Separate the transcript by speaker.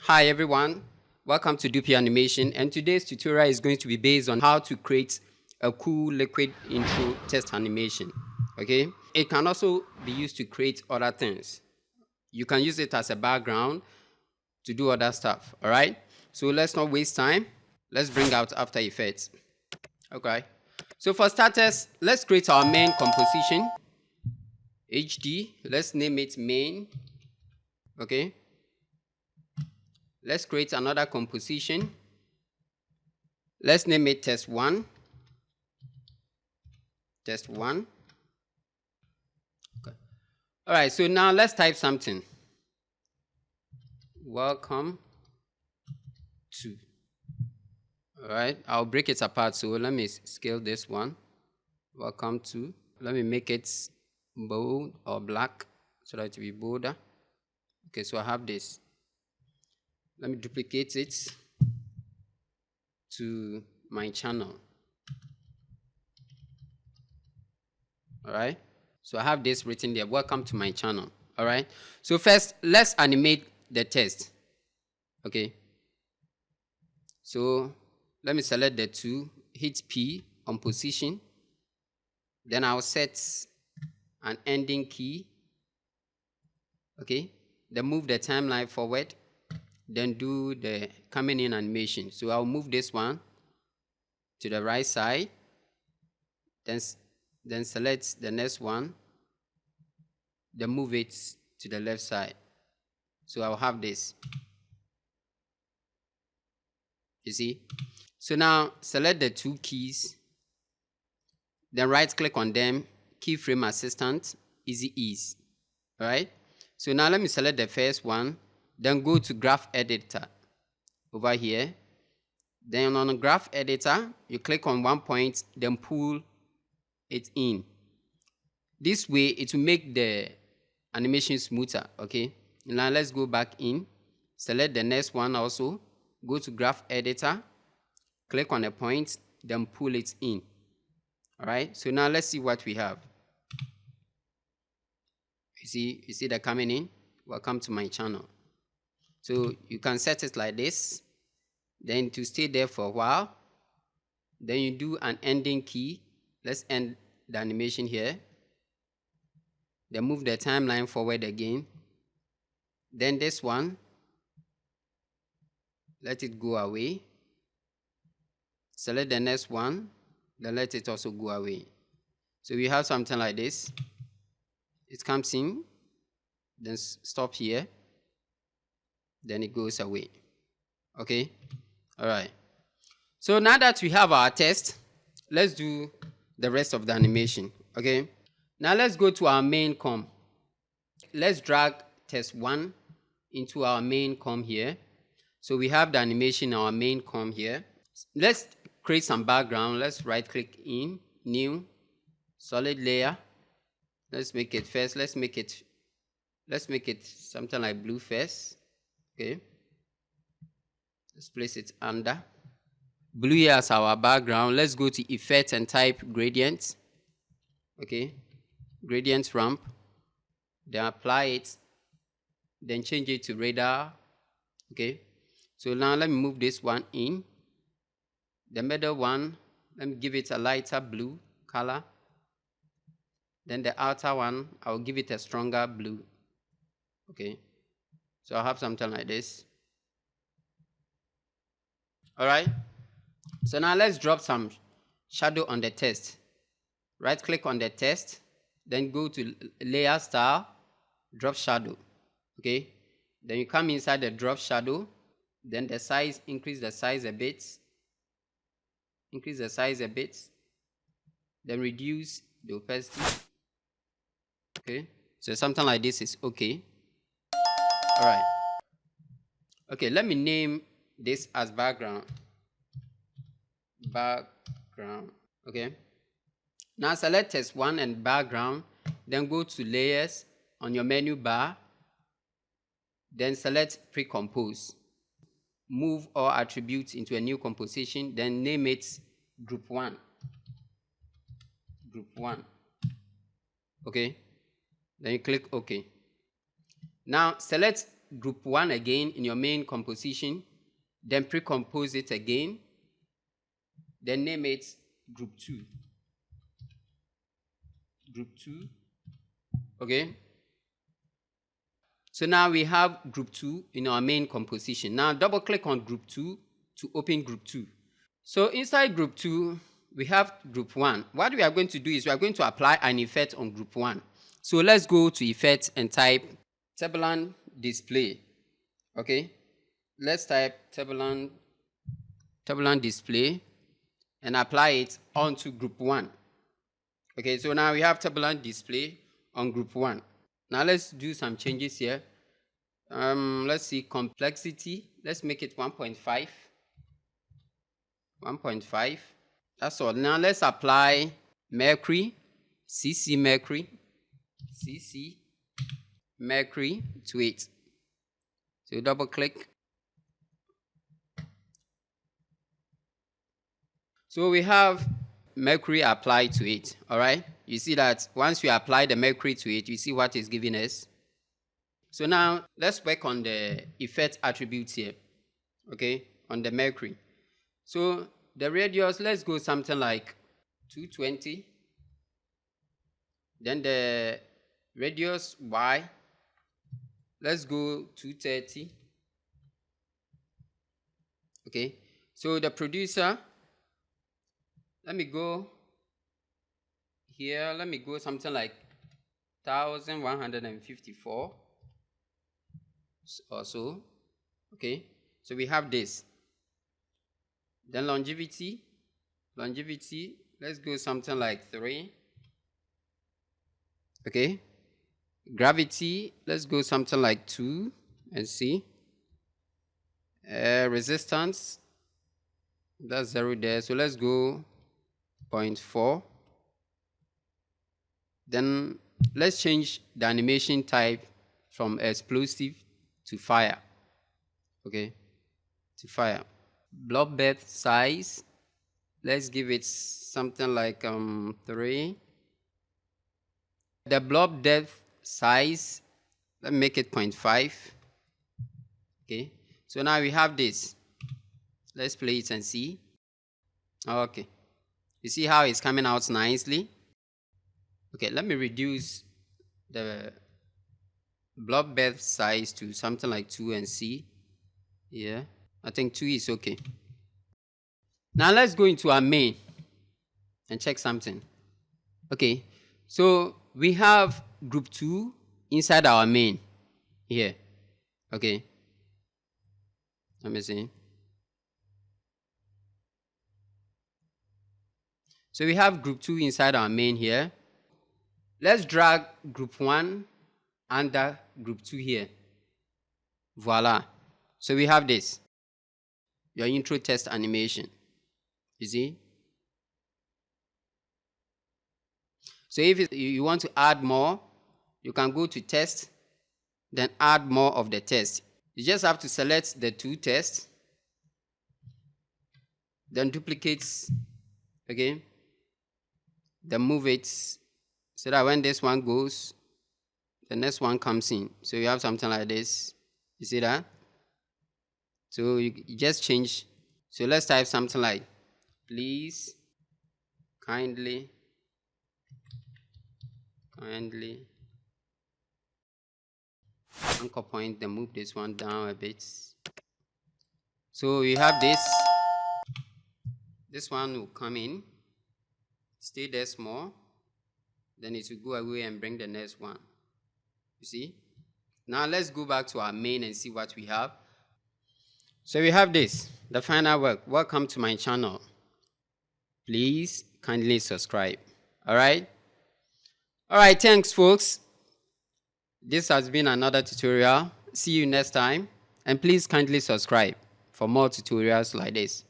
Speaker 1: Hi everyone, welcome to Dupi Animation, and today's tutorial is going to be based on how to create a cool liquid intro test animation. Okay, it can also be used to create other things. You can use it as a background to do other stuff. All right, so let's not waste time. Let's bring out After Effects. Okay, so for starters, let's create our main composition. HD, let's name it main. Okay, let's create another composition. Let's name it test 1. Test 1. Okay. All right, so now let's type something. Welcome to. All right, I'll break it apart. So let me scale this one. Welcome to. Let me make it bold or black so that it will be bolder. Okay, so I have this. Let me duplicate it to my channel. All right, so I have this written there. Welcome to my channel. All right, so first let's animate the test. Okay, so let me select the two, hit P on position. Then I'll set an ending key. Okay, then move the timeline forward. Then do the coming in animation. So I'll move this one to the right side. Then select the next one. Then move it to the left side. So I'll have this. You see? So now select the two keys. Then right click on them. Keyframe Assistant, Easy Ease. All right. So now let me select the first one. Then go to Graph Editor over here. Then on the Graph Editor, you click on one point, then pull it in. This way, it will make the animation smoother. Okay. Now let's go back in. Select the next one also. Go to Graph Editor. Click on a point, then pull it in. All right. So now let's see what we have. You see that coming in? Welcome to my channel. So you can set it like this, then to stay there for a while. Then you do an ending key. Let's end the animation here. Then move the timeline forward again. Then this one, let it go away. Select the next one, then let it also go away. So we have something like this. It comes in, then stop here, then it goes away. Okay, all right. So now that we have our test, let's do the rest of the animation. Okay, now let's go to our main com. Let's drag test 1 into our main com here. So we have the animation in our main com here. Let's create some background. Let's right click in, new, solid layer. Let's make it first. Let's make it something like blue first. Okay. Let's place it under. Blue here as our background. Let's go to effect and type gradient. Okay. Gradient ramp. Then apply it. Then change it to radar. Okay. So now let me move this one in. The middle one, let me give it a lighter blue color. Then the outer one, I'll give it a stronger blue. Okay. So I'll have something like this. All right. So now let's drop some shadow on the test. Right click on the test, then go to layer style, drop shadow. Okay. Then you come inside the drop shadow, then the size, increase the size a bit. Increase the size a bit. Then reduce the opacity. Okay. So something like this is okay. All right. Okay, let me name this as background. Background. Okay. Now select test 1 and background. Then go to layers on your menu bar. Then select pre-compose. Move all attributes into a new composition. Then name it group 1. Group 1. Okay. Then you click OK. Now select group 1 again in your main composition, then pre-compose it again, then name it group 2. Group 2. Okay. So now we have group 2 in our main composition. Now double click on group 2 to open group 2. So inside group 2, we have group 1. What we are going to do is we are going to apply an effect on group 1. So let's go to effect and type Tebelan display. Okay. Let's type Tebelan display and apply it onto group 1. Okay, so now we have Tebelan display on group 1. Now let's do some changes here. Let's see complexity. Let's make it 1.5. 1.5. That's all. Now let's apply Mercury, CC Mercury to it. So double click. So we have Mercury applied to it. All right. You see that once you apply the Mercury to it, you see what it's giving us. So now let's work on the effect attributes here. Okay, on the Mercury. So the radius, let's go something like 220. Then the radius Y, let's go 230. Okay, so the producer, let me go here, let me go something like 1154 or so. Okay, so we have this. Then longevity, let's go something like 3. Okay, gravity, let's go something like 2 and see. Resistance, that's 0 there, so let's go 0.4. Then let's change the animation type from explosive to fire. Okay, to fire. Blob depth size, let's give it something like 3. The blob depth size, let's make it 0.5. Okay, so now we have this. Let's play it and see. Okay, you see how it's coming out nicely. Okay, let me reduce the blob depth size to something like 2 and see. Yeah, I think 2 is okay. Now let's go into our main and check something. Okay, so we have group 2 inside our main here. Okay, let me see. So we have group 2 inside our main here. Let's drag group 1 under group 2 here. Voila. So we have this. Your intro test animation. You see? So if you want to add more, you can go to test, then add more of the test. You just have to select the 2 tests, then duplicate, okay, then move it so that when this one goes, the next one comes in. So you have something like this. You see that? So you just change. So let's type something like, please kindly anchor point, then move this one down a bit. So you have this. This one will come in, stay there small, then it will go away and bring the next one. You see? Now let's go back to our main and see what we have. So we have this, the final work. Welcome to my channel. Please kindly subscribe. All right? All right, thanks, folks. This has been another tutorial. See you next time. And please kindly subscribe for more tutorials like this.